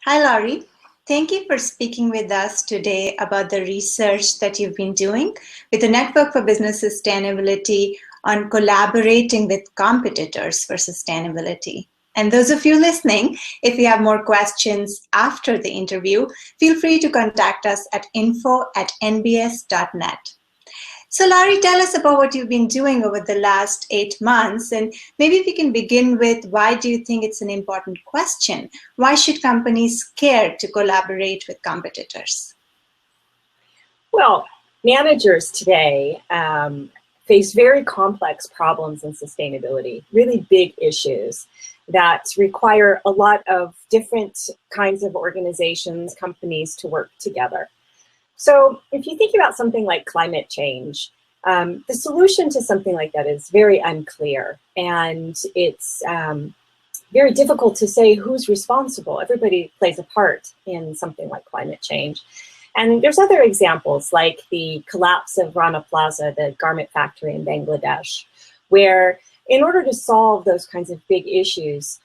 Hi, Laurie. Thank you for speaking with us today about the research that you've been doing with the Network for Business Sustainability on collaborating with competitors for sustainability. And those of you listening, if you have more questions after the interview, feel free to contact us at info@nbs.net. So Laurie, tell us about what you've been doing over the last 8 months, and maybe if you can begin with, why do you think it's an important question? Why should companies care to collaborate with competitors? Well, managers today face very complex problems in sustainability, really big issues that require a lot of different kinds of organizations, companies to work together. So if you think about something like climate change, the solution to something like that is very unclear, and it's very difficult to say who's responsible. Everybody plays a part in something like climate change. And there's other examples like the collapse of Rana Plaza, the garment factory in Bangladesh, where in order to solve those kinds of big issues,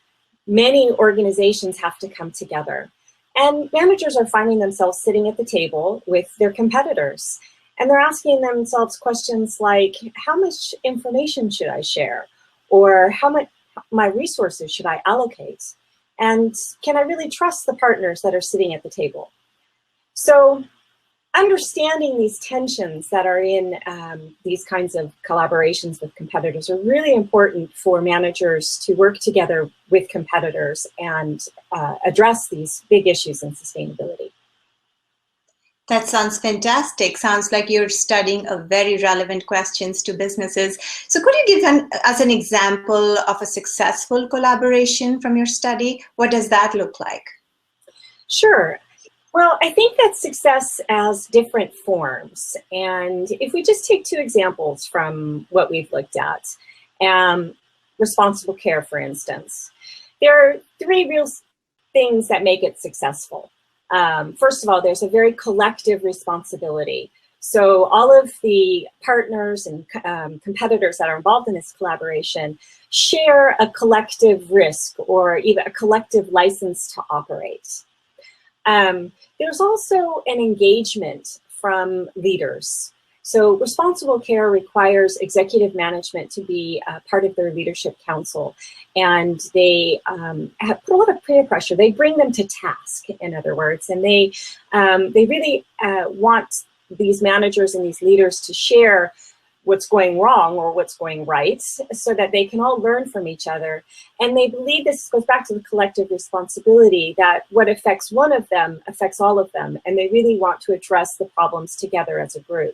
many organizations have to come together. And managers are finding themselves sitting at the table with their competitors. And they're asking themselves questions like, how much information should I share? Or how much my resources should I allocate? And can I really trust the partners that are sitting at the table? So understanding these tensions that are in these kinds of collaborations with competitors are really important for managers to work together with competitors and address these big issues in sustainability. That sounds fantastic. Sounds like you're studying a very relevant questions to businesses. So could you give us an example of a successful collaboration from your study? What does that look like? Sure. Well, I think that success has different forms. And if we just take 2 examples from what we've looked at, responsible care, for instance, there are 3 real things that make it successful. First of all, there's a very collective responsibility. So all of the partners and competitors that are involved in this collaboration share a collective risk or even a collective license to operate. There's also an engagement from leaders. So responsible care requires executive management to be part of their leadership council, and they have put a lot of peer pressure. They bring them to task, in other words, and they really want these managers and these leaders to share what's going wrong or what's going right so that they can all learn from each other. And they believe this goes back to the collective responsibility, that what affects one of them affects all of them, and they really want to address the problems together as a group.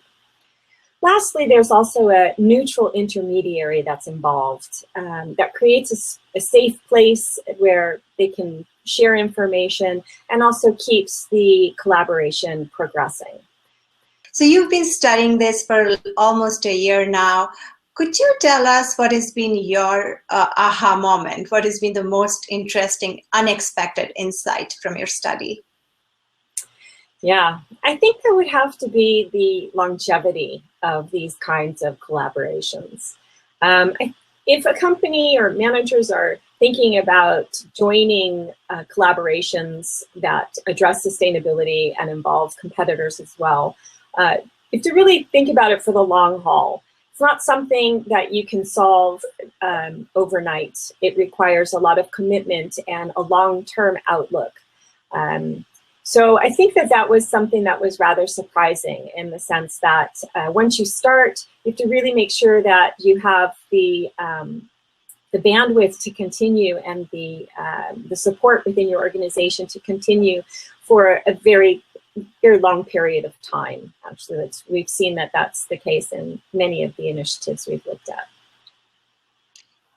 Lastly, there's also a neutral intermediary that's involved that creates a safe place where they can share information and also keeps the collaboration progressing. So you've been studying this for almost a year now. Could you tell us what has been your aha moment? What has been the most interesting, unexpected insight from your study? Yeah, I think that would have to be the longevity of these kinds of collaborations. If a company or managers are thinking about joining collaborations that address sustainability and involve competitors as well, you have to really think about it for the long haul. It's not something that you can solve overnight. It requires a lot of commitment and a long-term outlook. So I think that that was something that was rather surprising, in the sense that once you start, you have to really make sure that you have the bandwidth to continue and the support within your organization to continue for a very long period of time. Actually, we've seen that that's the case in many of the initiatives we've looked at.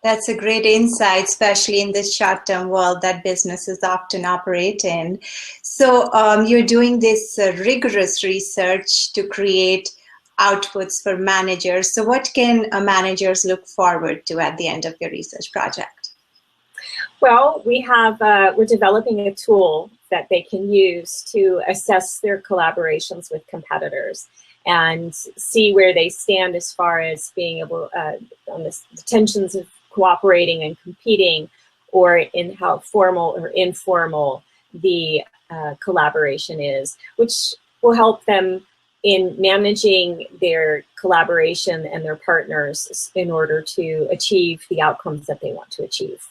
That's a great insight, especially in this short-term world that businesses often operate in. So you're doing this rigorous research to create outputs for managers. So what can managers look forward to at the end of your research project? Well, we're developing a tool that they can use to assess their collaborations with competitors and see where they stand as far as being able on the tensions of cooperating and competing, or in how formal or informal the collaboration is, which will help them in managing their collaboration and their partners in order to achieve the outcomes that they want to achieve.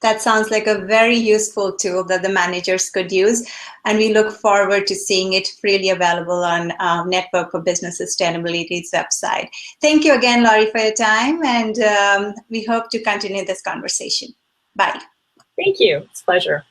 That sounds like a very useful tool that the managers could use, and we look forward to seeing it freely available on Network for Business Sustainability's website. Thank you again, Laurie, for your time, and we hope to continue this conversation. Bye. Thank you. It's a pleasure.